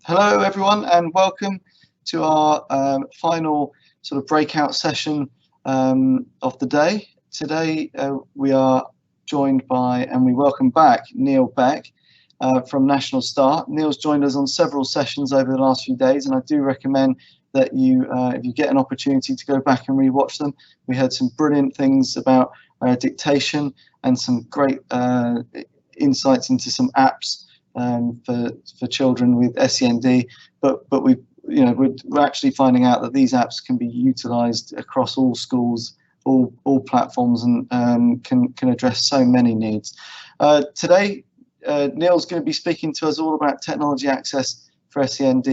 Hello everyone and welcome to our final sort of breakout session of the day. Today we are joined by, and we welcome back, Neil Beck from National Start. Neil's joined us on several sessions over the last few days, and I do recommend that you, if you get an opportunity, to go back and rewatch them. We heard some brilliant things about dictation and some great insights into some apps for children with SEND, but we're actually finding out that these apps can be utilised across all schools, all platforms, and can address so many needs. Today, Neil's going to be speaking to us all about technology access for SEND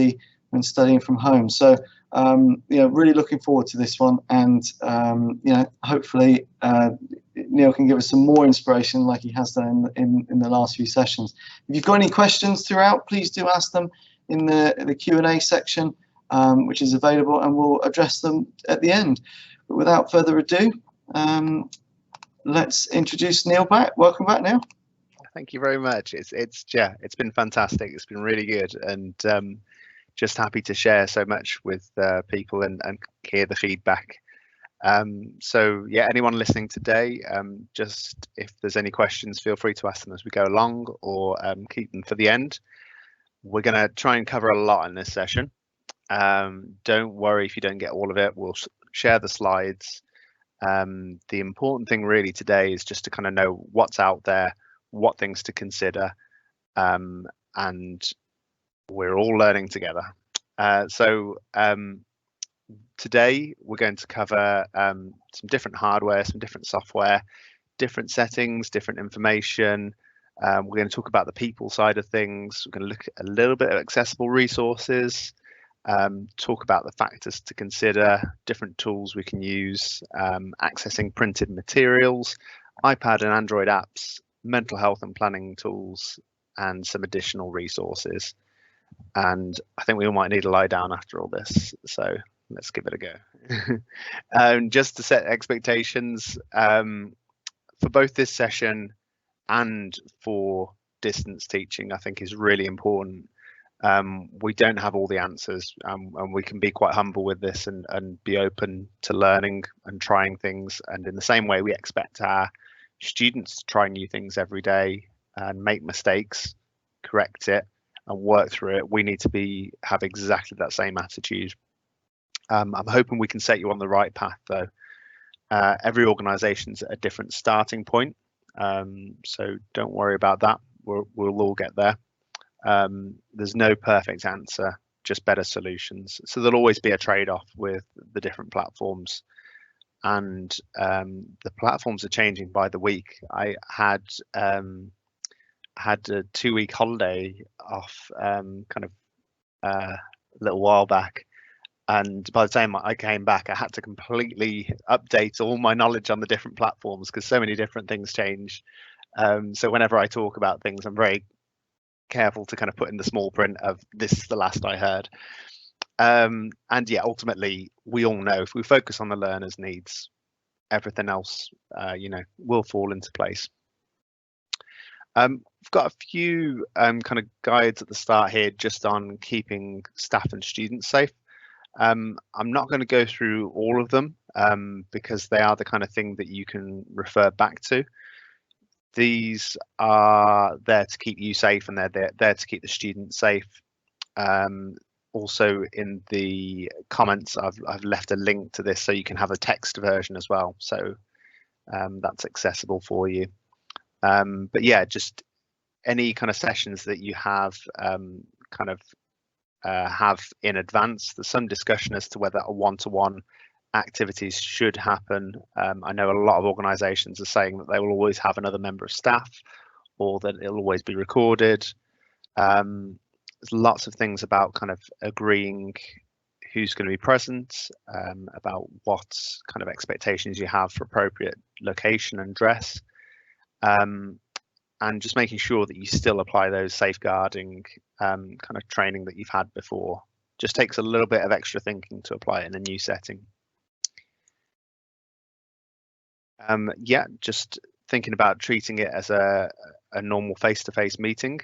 when studying from home. So really looking forward to this one, and hopefully Neil can give us some more inspiration like he has done in the last few sessions. If you've got any questions throughout, please do ask them in the Q&A section, which is available, and we'll address them at the end. But without further ado, let's introduce Neil back. Welcome back, Neil. Thank you very much. It's been fantastic. It's been really good, and just happy to share so much with people and hear the feedback. So yeah, anyone listening today, just if there's any questions, feel free to ask them as we go along, or keep them for the end. We're going to try and cover a lot in this session. Don't worry if you don't get all of it. We'll share the slides. The important thing really today is just to kind of know what's out there, what things to consider, and we're all learning together. Today we're going to cover some different hardware, some different software, different settings, different information. We're going to talk about the people side of things. We're going to look at a little bit of accessible resources, talk about the factors to consider, different tools we can use, accessing printed materials, iPad and Android apps, mental health and planning tools, and some additional resources. And I think we all might need to lie down after all this, so let's give it a go. Just to set expectations, for both this session and for distance teaching, I think is really important. We don't have all the answers, and we can be quite humble with this and be open to learning and trying things. And in the same way we expect our students to try new things every day and make mistakes, correct it, and work through it, we need to have exactly that same attitude. I'm hoping we can set you on the right path, though. Every organisation's at a different starting point, so don't worry about that. We'll all get there. There's no perfect answer, just better solutions. So there'll always be a trade-off with the different platforms, and the platforms are changing by the week. I had a 2-week holiday off a little while back, and by the time I came back, I had to completely update all my knowledge on the different platforms because so many different things change. So whenever I talk about things, I'm very careful to kind of put in the small print of this is the last I heard. And yeah, ultimately we all know if we focus on the learner's needs, everything else will fall into place. We've got a few kind of guides at the start here just on keeping staff and students safe. I'm not going to go through all of them because they are the kind of thing that you can refer back to. These are there to keep you safe, and they're there to keep the students safe. Also in the comments, I've left a link to this so you can have a text version as well. So that's accessible for you. But yeah, just any kind of sessions that you have have in advance. There's some discussion as to whether a one-to-one activities should happen. I know a lot of organisations are saying that they will always have another member of staff, or that it'll always be recorded. There's lots of things about kind of agreeing who's going to be present, about what kind of expectations you have for appropriate location and dress, and just making sure that you still apply those safeguarding kind of training that you've had before. Just takes a little bit of extra thinking to apply it in a new setting. Yeah, just thinking about treating it as a normal face-to-face meeting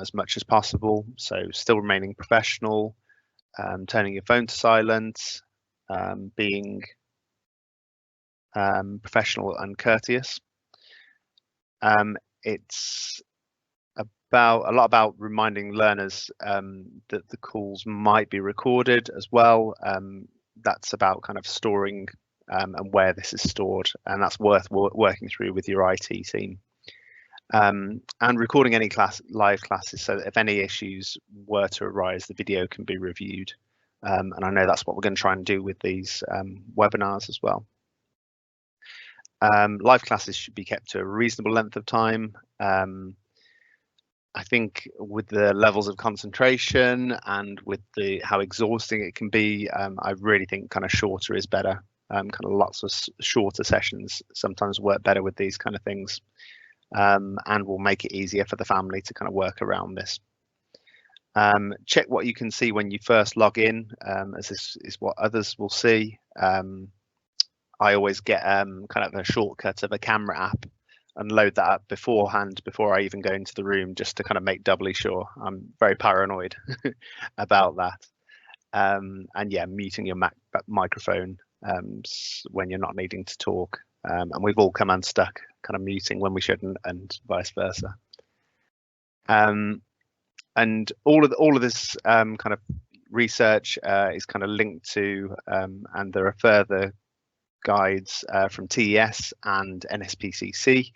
as much as possible. So still remaining professional, turning your phone to silent, being professional and courteous. It's a lot about reminding learners that the calls might be recorded as well. That's about kind of storing and where this is stored, and that's worth working through with your IT team. And recording any live classes, so that if any issues were to arise, the video can be reviewed. And I know that's what we're going to try and do with these webinars as well. Live classes should be kept to a reasonable length of time. I think with the levels of concentration and with how exhausting it can be, I really think kind of shorter is better. Kind of lots of shorter sessions sometimes work better with these kind of things, and will make it easier for the family to kind of work around this. Check what you can see when you first log in, as this is what others will see. I always get kind of a shortcut of a camera app and load that up beforehand before I even go into the room, just to kind of make doubly sure. I'm very paranoid about that. And yeah, muting your microphone when you're not needing to talk. And we've all come unstuck kind of muting when we shouldn't, and vice versa. And all of this kind of research is kind of linked to, and there are further guides from TES and NSPCC,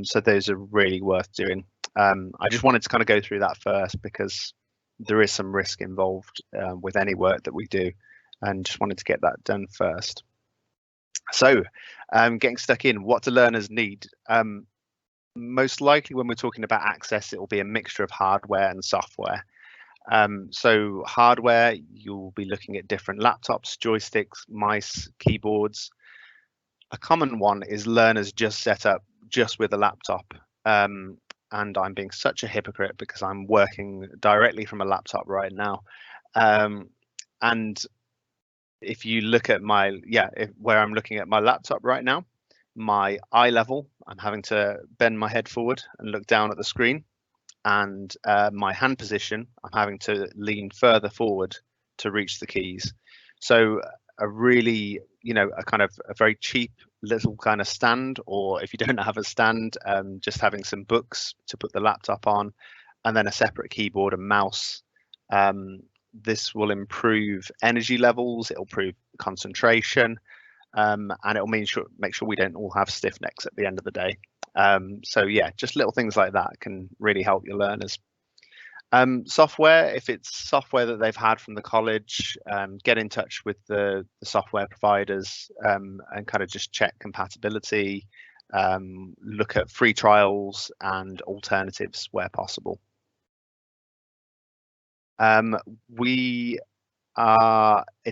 so those are really worth doing. I just wanted to kind of go through that first because there is some risk involved with any work that we do, and just wanted to get that done first. So getting stuck in, what do learners need? Most likely when we're talking about access, it will be a mixture of hardware and software. So hardware, you'll be looking at different laptops, joysticks, mice, keyboards. A common one is learners just set up just with a laptop. And I'm being such a hypocrite because I'm working directly from a laptop right now. And if you look at where I'm looking at my laptop right now, my eye level, I'm having to bend my head forward and look down at the screen. And my hand position, I'm having to lean further forward to reach the keys. So a really, a very cheap little kind of stand, or if you don't have a stand, just having some books to put the laptop on, and then a separate keyboard and mouse. This will improve energy levels, it'll improve concentration, and it'll make sure we don't all have stiff necks at the end of the day. So yeah, just little things like that can really help your learners. Software, if it's software that they've had from the college, get in touch with the software providers and kind of just check compatibility, look at free trials and alternatives where possible. It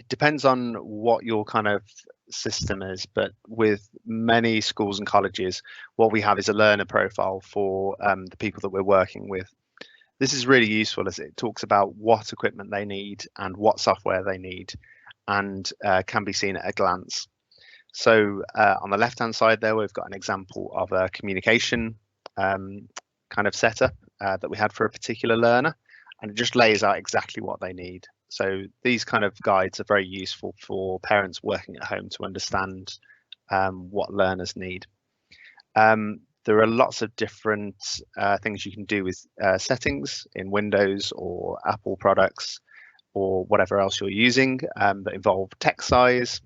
depends on what your kind of system is, but with many schools and colleges, what we have is a learner profile for the people that we're working with. This is really useful as it talks about what equipment they need and what software they need, and can be seen at a glance. So on the left hand side there, we've got an example of a communication kind of setup that we had for a particular learner, and it just lays out exactly what they need. So these kind of guides are very useful for parents working at home to understand what learners need. There are lots of different things you can do with settings in Windows or Apple products or whatever else you're using that involve text size,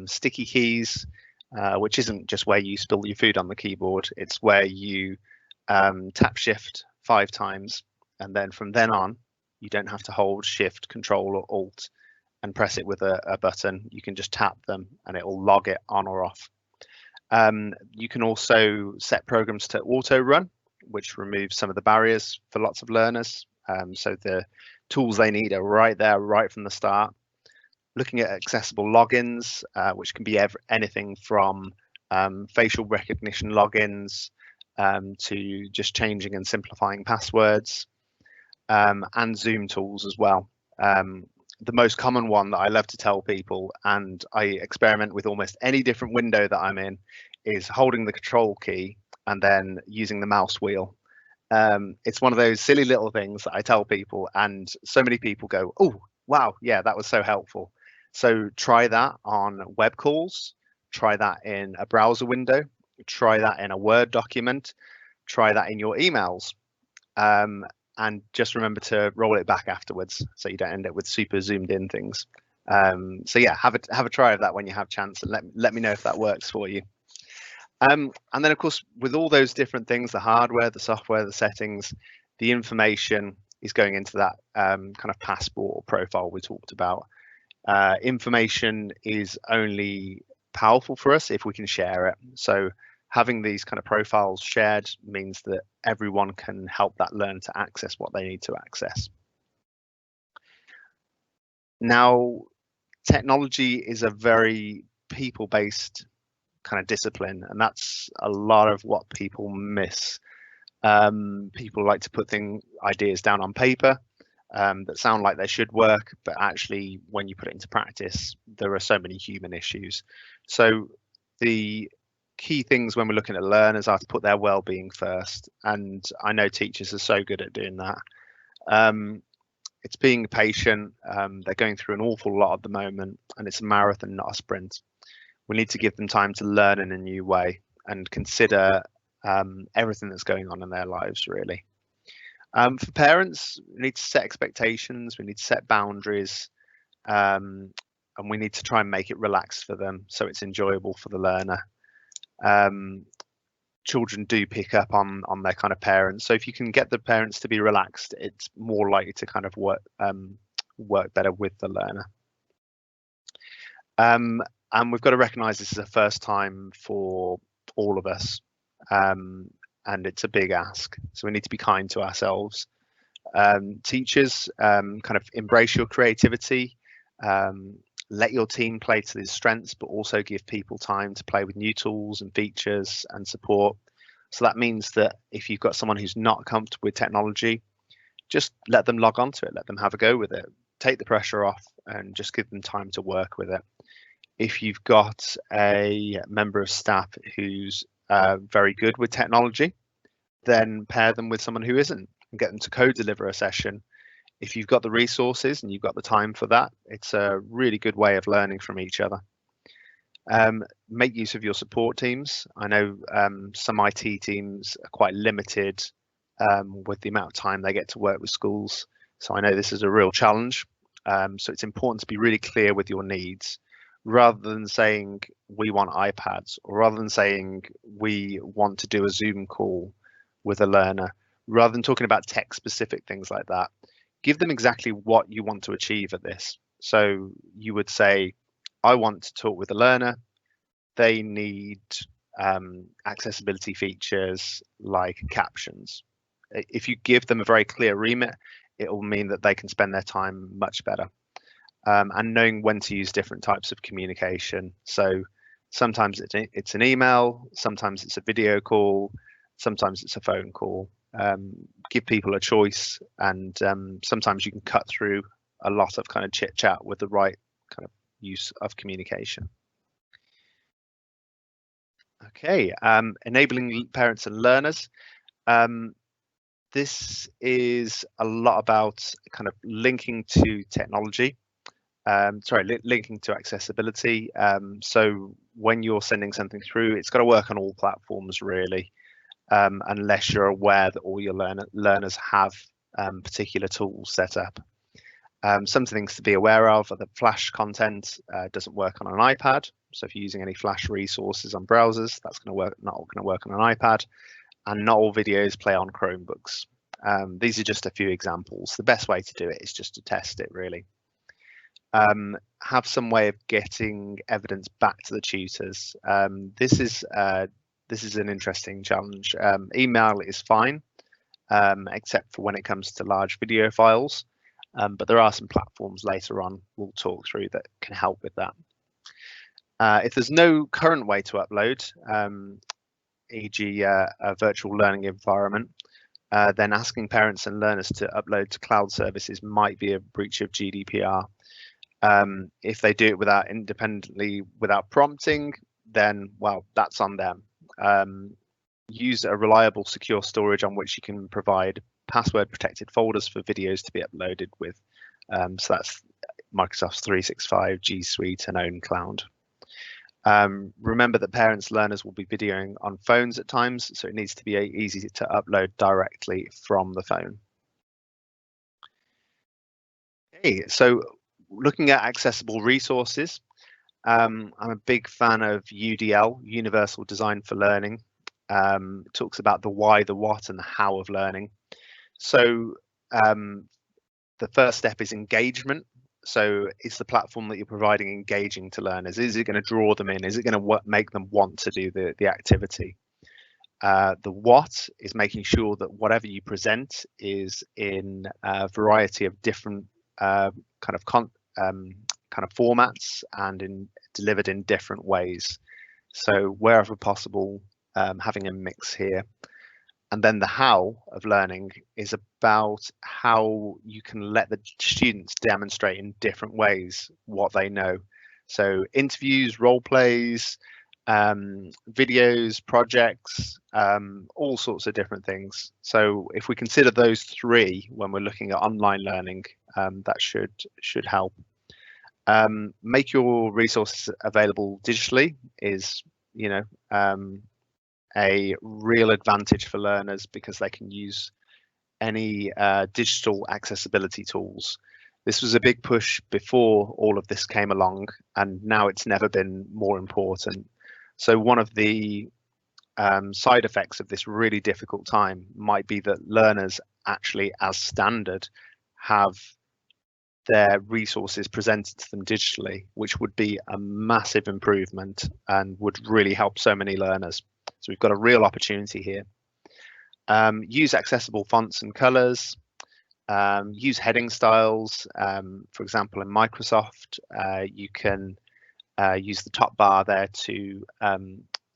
sticky keys, which isn't just where you spill your food on the keyboard, it's where you tap Shift 5 times, and then from then on, you don't have to hold Shift, Control or Alt and press it with a button. You can just tap them and it will log it on or off. You can also set programs to auto run, which removes some of the barriers for lots of learners. So the tools they need are right there, right from the start. Looking at accessible logins, which can be anything from facial recognition logins to just changing and simplifying passwords, and Zoom tools as well. The most common one that I love to tell people, and I experiment with almost any different window that I'm in, is holding the control key and then using the mouse wheel. It's one of those silly little things that I tell people, and so many people go, oh, wow, yeah, that was so helpful. So try that on web calls, try that in a browser window, try that in a Word document, try that in your emails. And just remember to roll it back afterwards so you don't end up with super zoomed in things. So yeah, have a try of that when you have chance, and let me know if that works for you. And then of course, with all those different things, the hardware, the software, the settings, the information is going into that kind of passport or profile we talked about. Information is only powerful for us if we can share it. So having these kind of profiles shared means that everyone can help that learner to access what they need to access. Now, technology is a very people-based kind of discipline, and that's a lot of what people miss. People like to put ideas down on paper that sound like they should work, but actually when you put it into practice, there are so many human issues. So the key things when we're looking at learners are to put their well-being first, and I know teachers are so good at doing that. It's being patient. They're going through an awful lot at the moment, and it's a marathon, not a sprint. We need to give them time to learn in a new way and consider everything that's going on in their lives, really. For parents, we need to set expectations, we need to set boundaries, and we need to try and make it relaxed for them so it's enjoyable for the learner. Children do pick up on their kind of parents, so if you can get the parents to be relaxed, it's more likely to kind of work better with the learner. And we've got to recognise this is a first time for all of us, and it's a big ask, so we need to be kind to ourselves. Teachers, kind of embrace your creativity, let your team play to their strengths, but also give people time to play with new tools and features and support. So that means that if you've got someone who's not comfortable with technology, just let them log on to it, let them have a go with it, take the pressure off, and just give them time to work with it. If you've got a member of staff who's very good with technology, then pair them with someone who isn't and get them to co-deliver a session. If you've got the resources and you've got the time for that, it's a really good way of learning from each other. Make use of your support teams. I know some IT teams are quite limited with the amount of time they get to work with schools. So I know this is a real challenge. So it's important to be really clear with your needs, rather than saying we want iPads, or rather than saying we want to do a Zoom call with a learner, rather than talking about tech specific things like that. Give them exactly what you want to achieve at this. So you would say, I want to talk with a learner. They need accessibility features like captions. If you give them a very clear remit, it will mean that they can spend their time much better. And knowing when to use different types of communication. So sometimes it's an email, sometimes it's a video call, sometimes it's a phone call. Give people a choice, and sometimes you can cut through a lot of kind of chit chat with the right kind of use of communication. Okay, enabling parents and learners. This is a lot about kind of linking to technology. Linking to accessibility. So when you're sending something through, it's got to work on all platforms really, unless you're aware that all your learners have particular tools set up. Some things to be aware of are that Flash content doesn't work on an iPad. So if you're using any Flash resources on browsers, that's not going to work on an iPad, and not all videos play on Chromebooks. These are just a few examples. The best way to do it is just to test it really. Have some way of getting evidence back to the tutors. This is an interesting challenge. Email is fine, except for when it comes to large video files, but there are some platforms later on we'll talk through that can help with that. If there's no current way to upload, e.g. a virtual learning environment, then asking parents and learners to upload to cloud services might be a breach of GDPR. If they do it independently without prompting, then, well, that's on them. Use a reliable, secure storage on which you can provide password protected folders for videos to be uploaded with. So that's Microsoft's 365, G Suite, and own cloud. Remember that parents, learners will be videoing on phones at times, so it needs to be easy to upload directly from the phone. Okay, so looking at accessible resources, I'm a big fan of UDL, Universal Design for Learning. It talks about the why, the what, and the how of learning. So the first step is engagement. So is the platform that you're providing engaging to learners? Is it going to draw them in? Is it going to make them want to do the activity? The what is making sure that whatever you present is in a variety of different kind of formats and delivered in different ways. So wherever possible, having a mix here. And then the how of learning is about how you can let the students demonstrate in different ways what they know. So interviews, role plays, videos, projects, all sorts of different things. So if we consider those three when we're looking at online learning, that should help. Make your resources available digitally is, a real advantage for learners because they can use any digital accessibility tools. This was a big push before all of this came along, and now it's never been more important. So one of the side effects of this really difficult time might be that learners actually, as standard, have their resources presented to them digitally, which would be a massive improvement and would really help so many learners. So we've got a real opportunity here. Use accessible fonts and colors. Use heading styles. For example, in Microsoft, you can use the top bar there to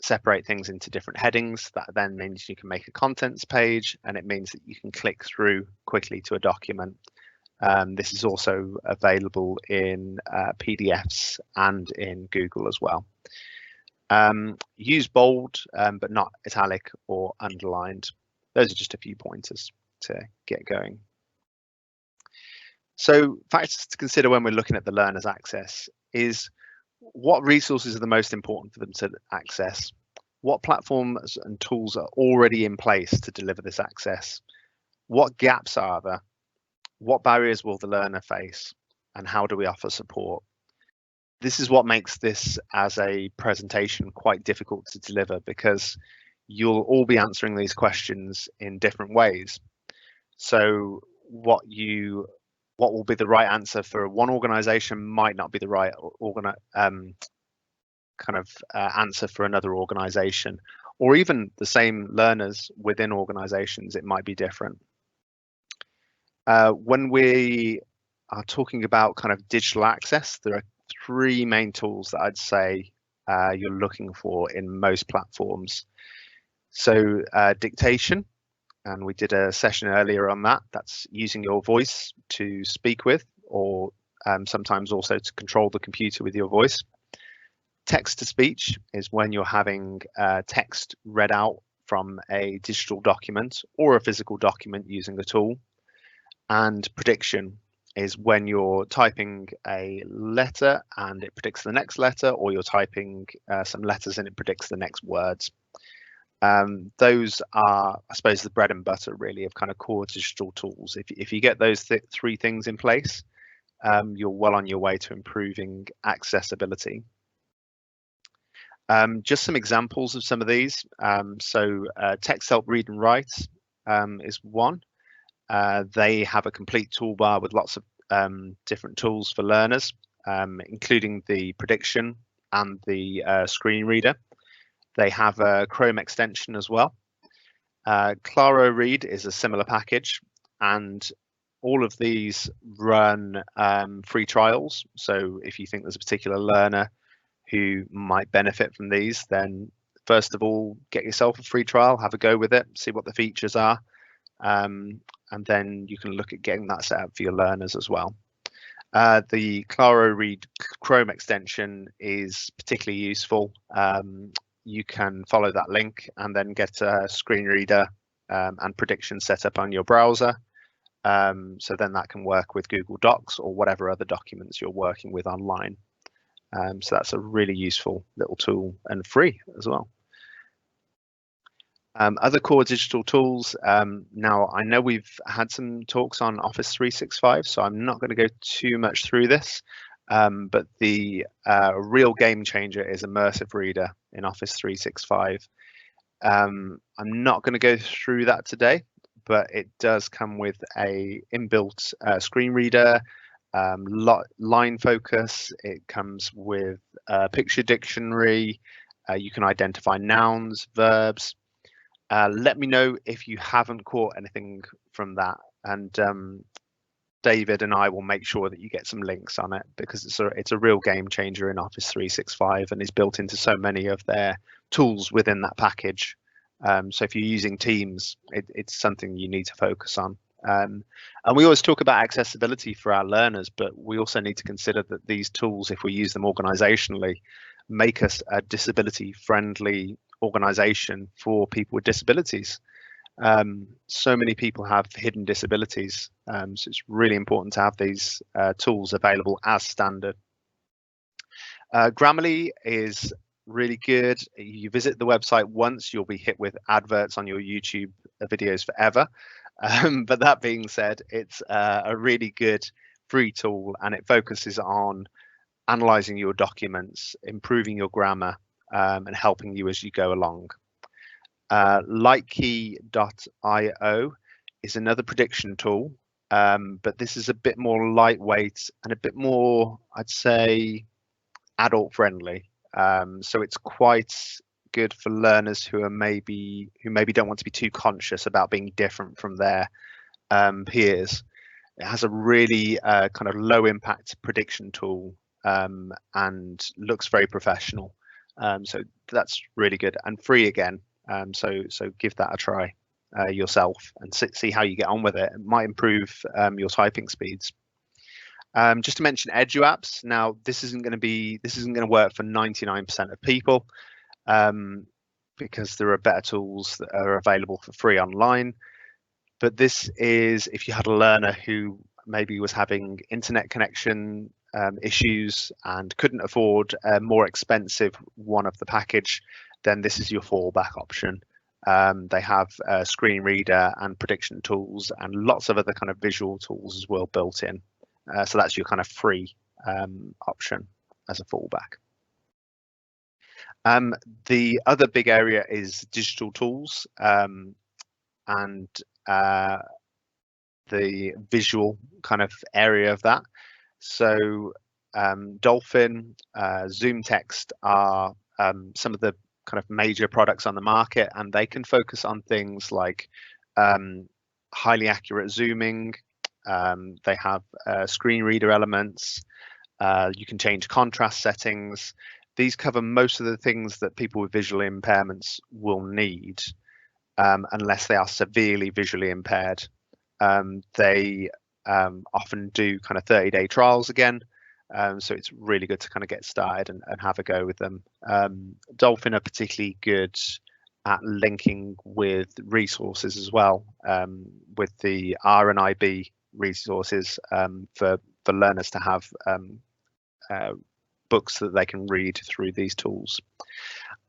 separate things into different headings. That then means you can make a contents page, and it means that you can click through quickly to a document. This is also available in PDFs and in Google as well. Use bold, but not italic or underlined. Those are just a few pointers to get going. So factors to consider when we're looking at the learner's access is what resources are the most important for them to access? What platforms and tools are already in place to deliver this access? What gaps are there? What barriers will the learner face? And how do we offer support? This is what makes this as a presentation quite difficult to deliver because you'll all be answering these questions in different ways. So what will be the right answer for one organization might not be the right answer for another organization, or even the same learners within organizations, it might be different. When we are talking about kind of digital access, there are three main tools that I'd say you're looking for in most platforms. So dictation, and we did a session earlier on that. That's using your voice to speak with, or sometimes also to control the computer with your voice. Text to speech is when you're having text read out from a digital document or a physical document using a tool. And prediction is when you're typing a letter and it predicts the next letter, or you're typing some letters and it predicts the next words. Those are, I suppose, the bread and butter really of kind of core digital tools. If you get those three things in place, you're well on your way to improving accessibility. Just some examples of some of these. Text Help Read and Write is one. They have a complete toolbar with lots of different tools for learners, including the prediction and the screen reader. They have a Chrome extension as well. Claro Read is a similar package, and all of these run free trials. So if you think there's a particular learner who might benefit from these, then first of all, get yourself a free trial, have a go with it, see what the features are. And then you can look at getting that set up for your learners as well. The Claro Read Chrome extension is particularly useful. You can follow that link and then get a screen reader and prediction set up on your browser. So then that can work with Google Docs or whatever other documents you're working with online. So that's a really useful little tool and free as well. Other core digital tools. Now, I know we've had some talks on Office 365, so I'm not going to go too much through this, but the real game changer is Immersive Reader in Office 365. I'm not going to go through that today, but it does come with a inbuilt screen reader, line focus. It comes with a picture dictionary. You can identify nouns, verbs. Let me know if you haven't caught anything from that, and David and I will make sure that you get some links on it, because it's a real game changer in Office 365 and is built into so many of their tools within that package. So if you're using Teams, it's something you need to focus on. And we always talk about accessibility for our learners, but we also need to consider that these tools, if we use them organizationally, make us a disability friendly organization for people with disabilities. So many people have hidden disabilities, so it's really important to have these tools available as standard. Grammarly is really good. You visit the website once, you'll be hit with adverts on your YouTube videos forever. But that being said, it's a really good free tool, and it focuses on analyzing your documents, improving your grammar, and helping you as you go along. Lightkey.io is another prediction tool, but this is a bit more lightweight and a bit more, I'd say, adult friendly. So it's quite good for learners who maybe don't want to be too conscious about being different from their peers. It has a really kind of low impact prediction tool, and looks very professional. So that's really good and free again. So give that a try yourself and see how you get on with it. It might improve your typing speeds. Just to mention EduApps. Now, this isn't going to work for 99% of people, because there are better tools that are available for free online. But this is if you had a learner who maybe was having internet connection issues and couldn't afford a more expensive one of the package, then this is your fallback option. They have a screen reader and prediction tools and lots of other kind of visual tools as well built in. So that's your kind of free option as a fallback. The other big area is digital tools, and the visual kind of area of that. So Dolphin, Zoom Text are some of the kind of major products on the market, and they can focus on things like highly accurate zooming. They have screen reader elements. You can change contrast settings. These cover most of the things that people with visual impairments will need, unless they are severely visually impaired. They often do kind of 30-day trials again. So it's really good to kind of get started and have a go with them. Dolphin are particularly good at linking with resources as well, with the R and IB resources for learners to have books that they can read through these tools.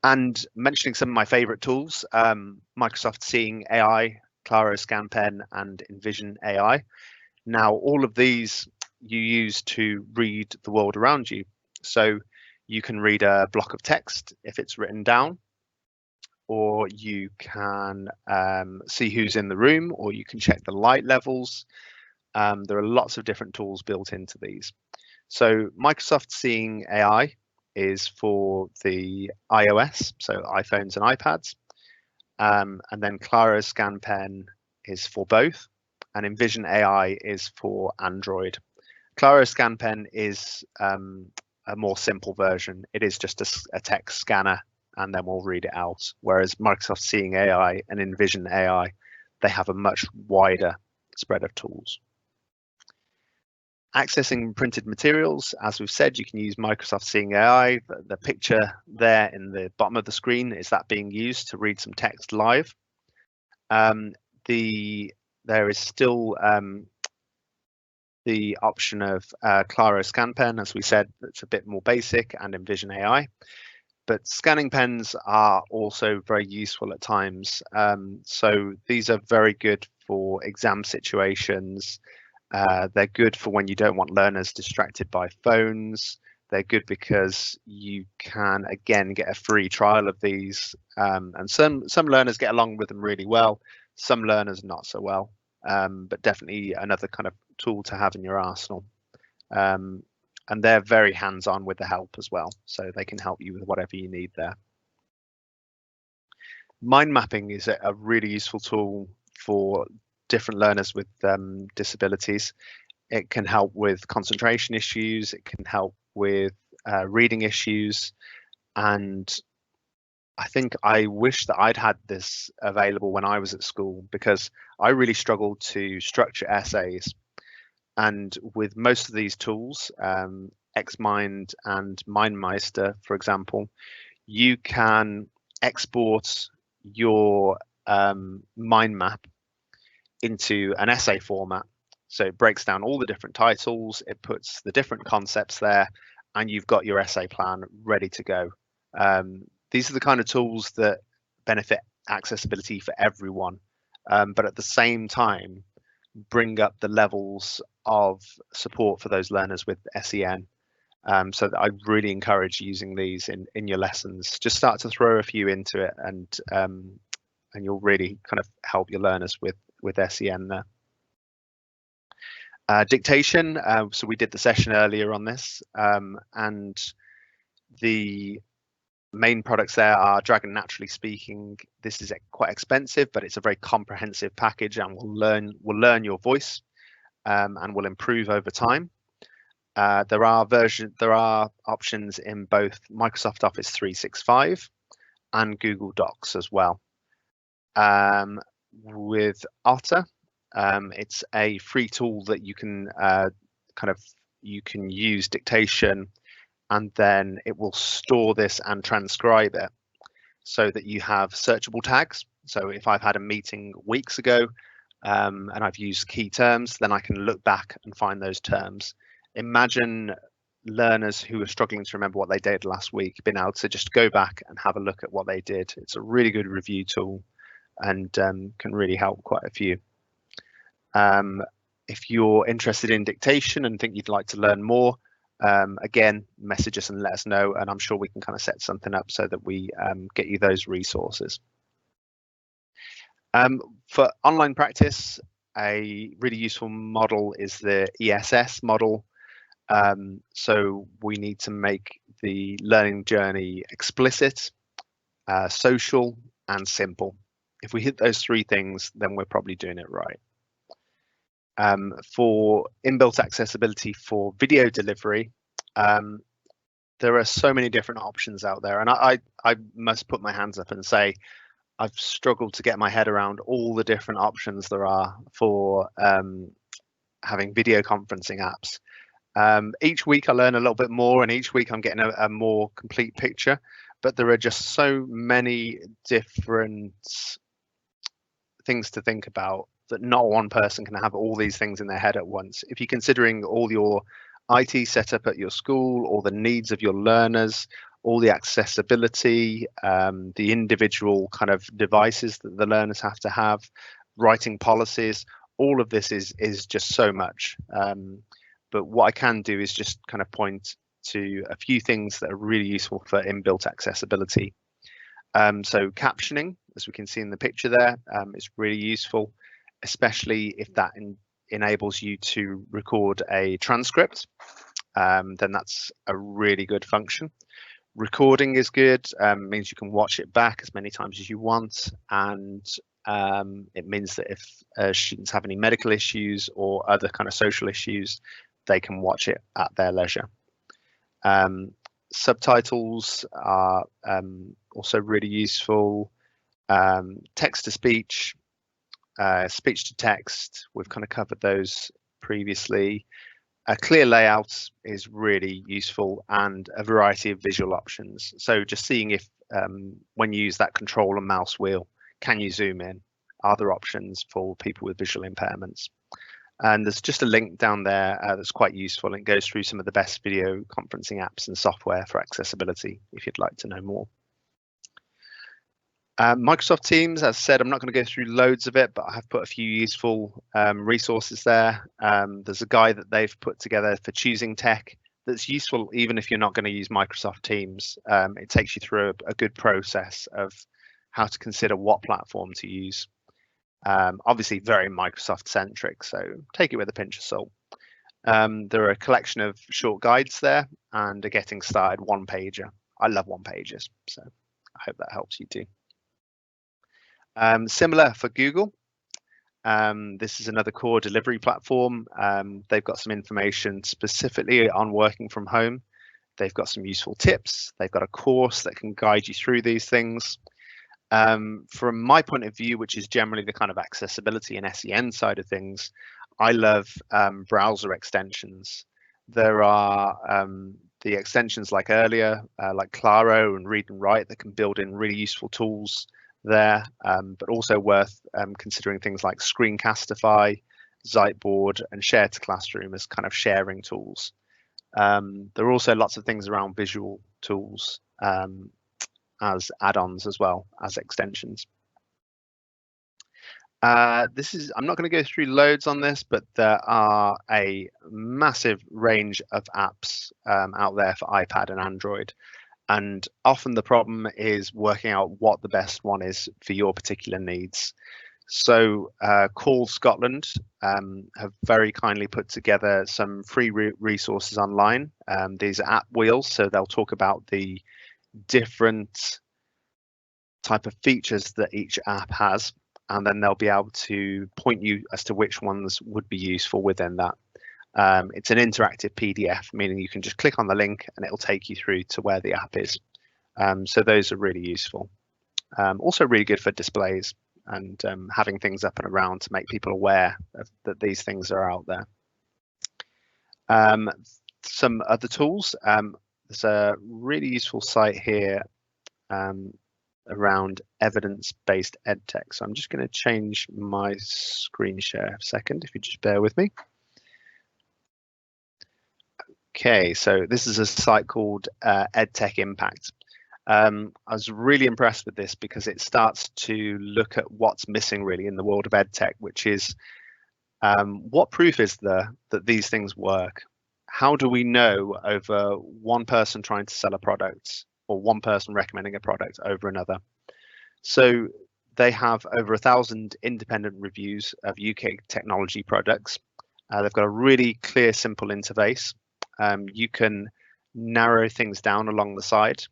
And mentioning some of my favorite tools, Microsoft Seeing AI, Claro Scan Pen, and Envision AI. Now, all of these you use to read the world around you. So you can read a block of text if it's written down, or you can see who's in the room, or you can check the light levels. There are lots of different tools built into these. So Microsoft Seeing AI is for the iOS, so iPhones and iPads. And then Claro Scan Pen is for both, and Envision AI is for Android. Claro Scan Pen is a more simple version. It is just a text scanner, and then we'll read it out. Whereas Microsoft Seeing AI and Envision AI, they have a much wider spread of tools. Accessing printed materials, as we've said, you can use Microsoft Seeing AI. The picture there in the bottom of the screen is that being used to read some text live. There is still the option of Claro Scan Pen, as we said, that's a bit more basic, and Envision AI. But scanning pens are also very useful at times. So these are very good for exam situations. They're good for when you don't want learners distracted by phones. They're good because you can, again, get a free trial of these. And some learners get along with them really well, some learners not so well, but definitely another kind of tool to have in your arsenal. And they're very hands-on with the help as well, so they can help you with whatever you need there. Mind mapping is a really useful tool for different learners with disabilities. It can help with concentration issues, it can help with reading issues, and I wish that I'd had this available when I was at school, because I really struggled to structure essays. And with most of these tools, XMind and MindMeister, for example, you can export your mind map into an essay format. So it breaks down all the different titles, it puts the different concepts there, and you've got your essay plan ready to go. These are the kind of tools that benefit accessibility for everyone, but at the same time, bring up the levels of support for those learners with SEN. So I really encourage using these in your lessons. Just start to throw a few into it, and you'll really kind of help your learners with SEN there. Dictation. So we did the session earlier on this, and the main products there are Dragon Naturally Speaking. This is quite expensive, but it's a very comprehensive package, and will learn your voice, and will improve over time. There are options in both Microsoft Office 365 and Google Docs as well. With Otter, it's a free tool that you can you can use dictation, and then it will store this and transcribe it so that you have searchable tags. So if I've had a meeting weeks ago and I've used key terms, then I can look back and find those terms. Imagine learners who are struggling to remember what they did last week being able to just go back and have a look at what they did. It's a really good review tool, and can really help quite a few. If you're interested in dictation and think you'd like to learn more, again, message us and let us know, and I'm sure we can kind of set something up so that we get you those resources. For online practice, a really useful model is the ESS model. So we need to make the learning journey explicit, social, and simple. If we hit those three things, then we're probably doing it right. For inbuilt accessibility for video delivery, there are so many different options out there, and I must put my hands up and say I've struggled to get my head around all the different options there are for having video conferencing apps. Each week I learn a little bit more, and each week I'm getting a more complete picture, but there are just so many different things to think about that not one person can have all these things in their head at once. If you're considering all your IT setup at your school, all the needs of your learners, all the accessibility, the individual kind of devices that the learners have to have, writing policies, all of this is just so much. But what I can do is just kind of point to a few things that are really useful for inbuilt accessibility. So captioning, as we can see in the picture there, is really useful, especially if that enables you to record a transcript. Then that's a really good function. Recording is good, means you can watch it back as many times as you want, and it means that if students have any medical issues or other kind of social issues, they can watch it at their leisure. Subtitles are also really useful. Text to speech, speech to text, we've kind of covered those previously. A clear layout is really useful, and a variety of visual options. So just seeing if when you use that control and mouse wheel, can you zoom in? Are there options for people with visual impairments? And there's just a link down there that's quite useful. It goes through some of the best video conferencing apps and software for accessibility if you'd like to know more. Microsoft Teams, as I said, I'm not going to go through loads of it, but I have put a few useful resources there. There's a guide that they've put together for choosing tech that's useful even if you're not going to use Microsoft Teams. It takes you through a good process of how to consider what platform to use. Obviously very Microsoft centric, so take it with a pinch of salt. There are a collection of short guides there and a getting started one pager. I love one pagers, so I hope that helps you too. Similar for Google. This is another core delivery platform. They've got some information specifically on working from home. They've got some useful tips. They've got a course that can guide you through these things. From my point of view, which is generally the kind of accessibility and SEN side of things, I love browser extensions. There are the extensions like earlier, like Claro and Read and Write, that can build in really useful tools there, but also worth considering things like Screencastify, Ziteboard, and Share to Classroom as kind of sharing tools. There are also lots of things around visual tools as add-ons as well as extensions. I'm not going to go through loads on this, but there are a massive range of apps out there for iPad and Android. And often the problem is working out what the best one is for your particular needs. So Call Scotland have very kindly put together some free resources online. These are app wheels, so they'll talk about the different type of features that each app has, and then they'll be able to point you as to which ones would be useful within that. It's an interactive PDF, meaning you can just click on the link and it'll take you through to where the app is. So those are really useful. Also really good for displays and having things up and around to make people aware that these things are out there. Some other tools. There's a really useful site here around evidence-based edtech. So I'm just going to change my screen share a second, if you just bear with me. Okay, so this is a site called EdTech Impact. I was really impressed with this because it starts to look at what's missing really in the world of EdTech, which is what proof is there that these things work? How do we know over one person trying to sell a product or one person recommending a product over another? So they have over 1,000 independent reviews of UK technology products. They've got a really clear, simple interface. You can narrow things down along the side.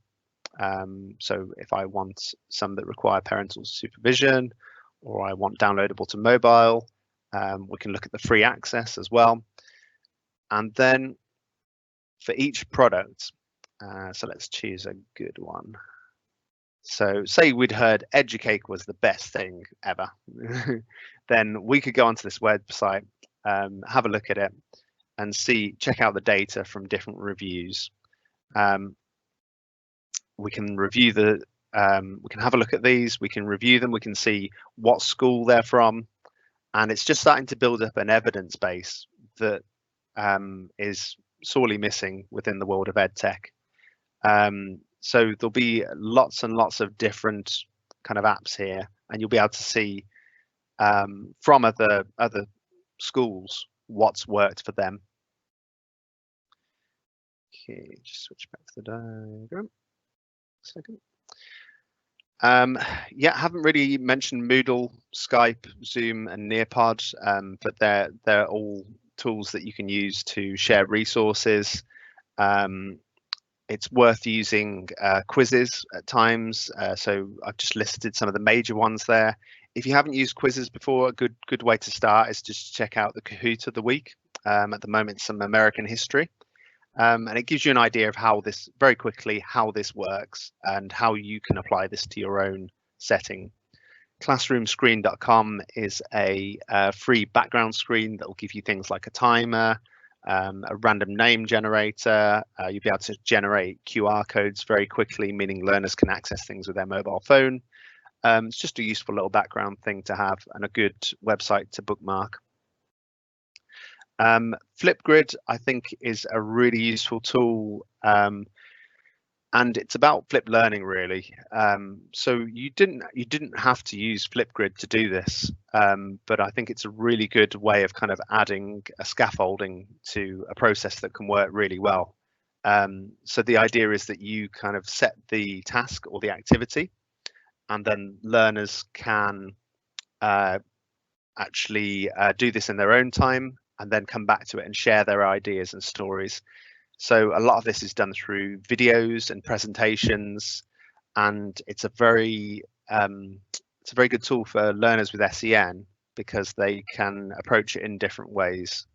So if I want some that require parental supervision, or I want downloadable to mobile, we can look at the free access as well. And then for each product, so let's choose a good one. So say we'd heard Educake was the best thing ever. Then we could go onto this website, have a look at it, and check out the data from different reviews. We can review we can have a look at these, we can review them, we can see what school they're from, and it's just starting to build up an evidence base that is sorely missing within the world of EdTech. So there'll be lots and lots of different kind of apps here, and you'll be able to see from other schools what's worked for them. Okay, just switch back to the diagram. Second. Yeah, I haven't really mentioned Moodle, Skype, Zoom, and Nearpod, but they're all tools that you can use to share resources. It's worth using quizzes at times. So I've just listed some of the major ones there. If you haven't used quizzes before, a good way to start is just to check out the Kahoot of the week. At the moment, some American history. And it gives you an idea of how this works and how you can apply this to your own setting. Classroomscreen.com is a free background screen that will give you things like a timer, a random name generator. You'll be able to generate QR codes very quickly, meaning learners can access things with their mobile phone. It's just a useful little background thing to have and a good website to bookmark. Flipgrid, I think, is a really useful tool, and it's about flipped learning, really. So you didn't have to use Flipgrid to do this, but I think it's a really good way of kind of adding a scaffolding to a process that can work really well. So the idea is that you kind of set the task or the activity, and then learners can actually do this in their own time and then come back to it and share their ideas and stories. So a lot of this is done through videos and presentations, and it's a very good tool for learners with SEN because they can approach it in different ways,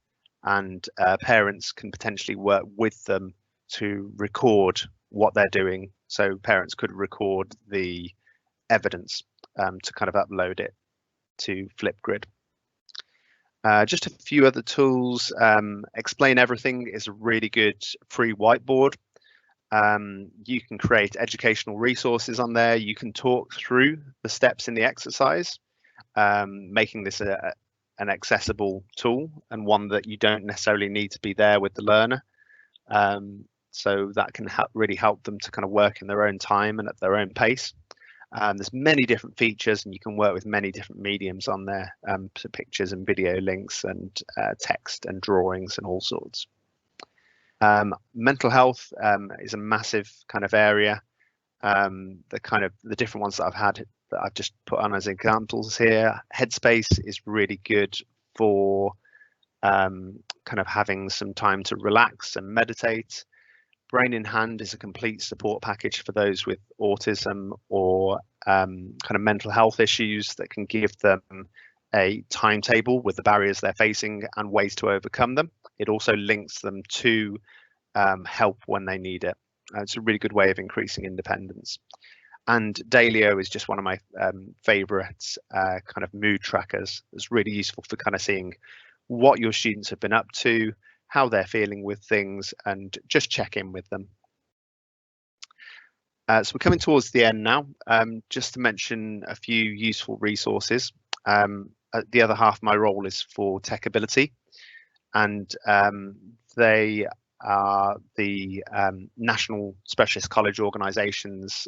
and parents can potentially work with them to record what they're doing. So parents could record the evidence to kind of upload it to Flipgrid. Just a few other tools. Explain Everything is a really good free whiteboard. You can create educational resources on there. You can talk through the steps in the exercise, making this an accessible tool and one that you don't necessarily need to be there with the learner. So that can really help them to kind of work in their own time and at their own pace. There's many different features, and you can work with many different mediums on there, so pictures and video links and text and drawings and all sorts. Mental health is a massive kind of area. The different ones that I've had that I've just put on as examples here. Headspace is really good for kind of having some time to relax and meditate. Brain in Hand is a complete support package for those with autism or kind of mental health issues that can give them a timetable with the barriers they're facing and ways to overcome them. It also links them to help when they need it. It's a really good way of increasing independence. And Dailyo is just one of my favourite kind of mood trackers. It's really useful for kind of seeing what your students have been up to, how they're feeling with things, and just check in with them. So we're coming towards the end now. Just to mention a few useful resources. The other half of my role is for Techability, and they are the National Specialist College Organisations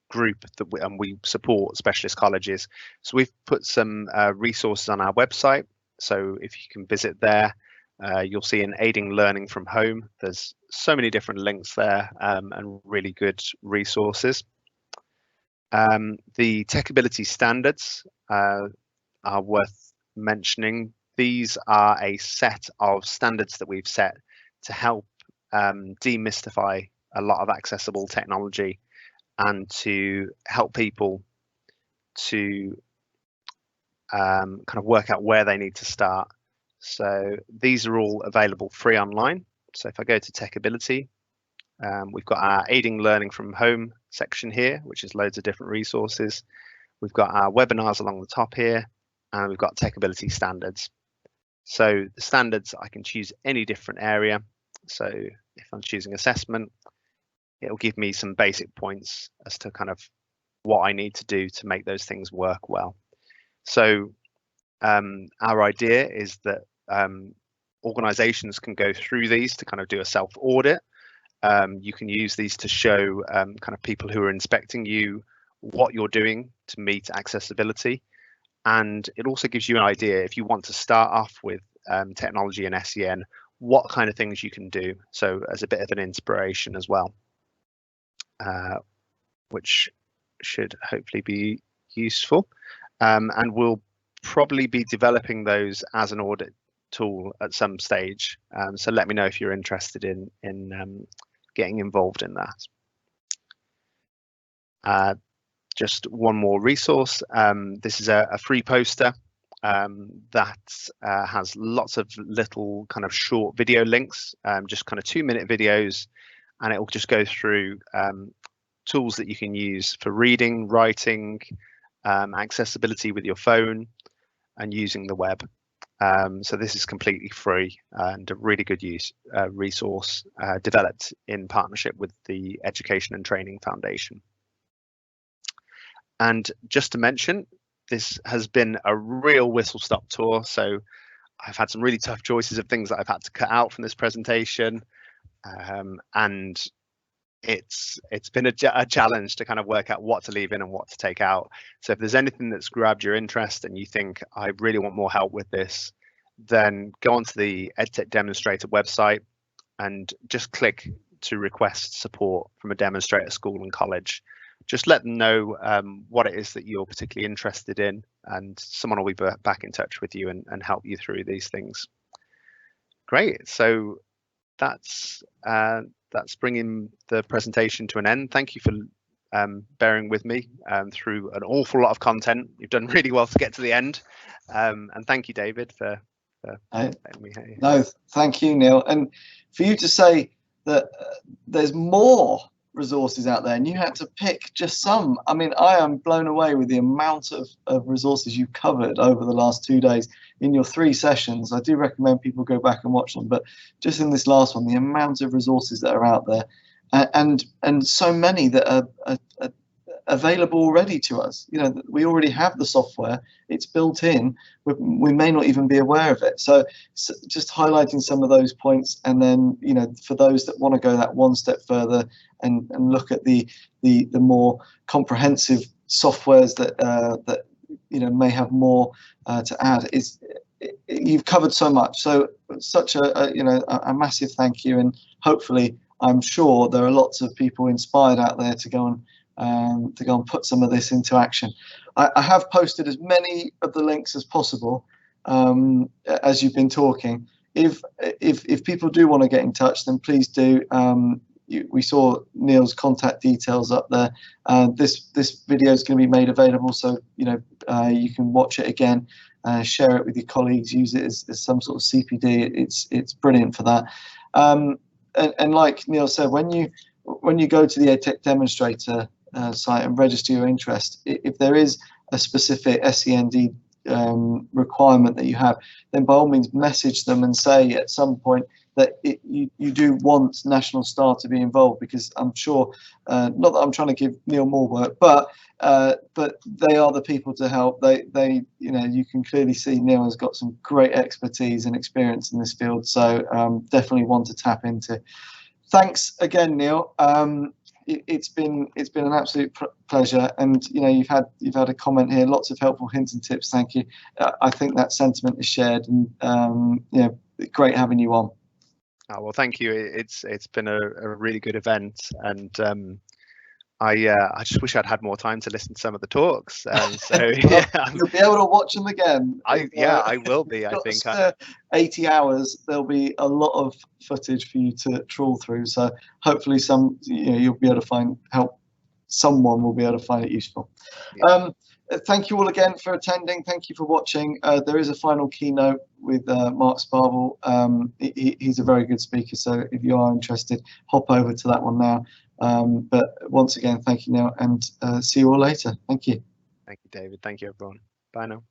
group that we support specialist colleges. So we've put some resources on our website. So if you can visit there, you'll see an Aiding Learning from Home. There's so many different links there and really good resources. The Techability standards are worth mentioning. These are a set of standards that we've set to help demystify a lot of accessible technology and to help people to kind of work out where they need to start. So these are all available free online. So if I go to Techability, we've got our Aiding Learning from Home section here, which is loads of different resources. We've got our webinars along the top here, and we've got Techability standards. So the standards, I can choose any different area. So if I'm choosing assessment, it'll give me some basic points as to kind of what I need to do to make those things work well. So our idea is that organizations can go through these to kind of do a self-audit. You can use these to show kind of people who are inspecting you what you're doing to meet accessibility. And it also gives you an idea if you want to start off with technology and SEN, what kind of things you can do. So as a bit of an inspiration as well, which should hopefully be useful. And we'll probably be developing those as an audit tool at some stage. So let me know if you're interested in getting involved in that. Just one more resource. This is a free poster that has lots of little kind of short video links, just kind of 2-minute videos, and it will just go through tools that you can use for reading, writing, accessibility with your phone, and using the web. So this is completely free and a really good resource developed in partnership with the Education and Training Foundation. And just to mention, this has been a real whistle-stop tour. So I've had some really tough choices of things that I've had to cut out from this presentation. And it's been a challenge to kind of work out what to leave in and what to take out. So if there's anything that's grabbed your interest and you think I really want more help with this, then go onto the EdTech Demonstrator website and just click to request support from a demonstrator school and college. Just let them know what it is that you're particularly interested in, and someone will be back in touch with you and help you through these things. Great. So that's bringing the presentation to an end. Thank you for bearing with me through an awful lot of content. You've done really well to get to the end, and thank you, David, for letting me here. No, thank you, Neil. And for you to say that there's more resources out there and you had to pick just some. I mean, I am blown away with the amount of resources you covered over the last 2 days in your 3 sessions. I do recommend people go back and watch them, but just in this last one, the amount of resources that are out there and so many that are available already to us. You know, we already have the software, it's built in, we may not even be aware of it. So just highlighting some of those points, and then, you know, for those that want to go that one step further and look at the more comprehensive softwares that you know may have more to add, you've covered so much. So such a massive thank you, and hopefully I'm sure there are lots of people inspired out there to go and put some of this into action. I have posted as many of the links as possible as you've been talking. If people do want to get in touch, then please do. We saw Neil's contact details up there. This video is going to be made available, so you know you can watch it again, share it with your colleagues, use it as some sort of CPD. It's brilliant for that. And like Neil said, when you go to the EdTech Demonstrator site and register your interest, if there is a specific SEND requirement that you have, then by all means message them and say at some point that you do want National Star to be involved, because I'm sure, not that I'm trying to give Neil more work, but they are the people to help. They you know, you can clearly see Neil has got some great expertise and experience in this field, so definitely one to tap into. Thanks again, Neil. It's been an absolute pleasure, and you know, you've had a comment here, lots of helpful hints and tips. Thank you. I think that sentiment is shared, and you know, great having you on. Oh, well, thank you. It's been a really good event, and I just wish I'd had more time to listen to some of the talks. So well, yeah, you'll be able to watch them again. I will be. I think 80 hours. There'll be a lot of footage for you to trawl through. So hopefully, you'll be able to find help. Someone will be able to find it useful. Yeah. Thank you all again for attending. Thank you for watching. There is a final keynote with Mark Sparvel. He's a very good speaker, so if you are interested, hop over to that one now. But once again, thank you, Neil, and see you all later. Thank you. Thank you, David. Thank you, everyone. Bye now.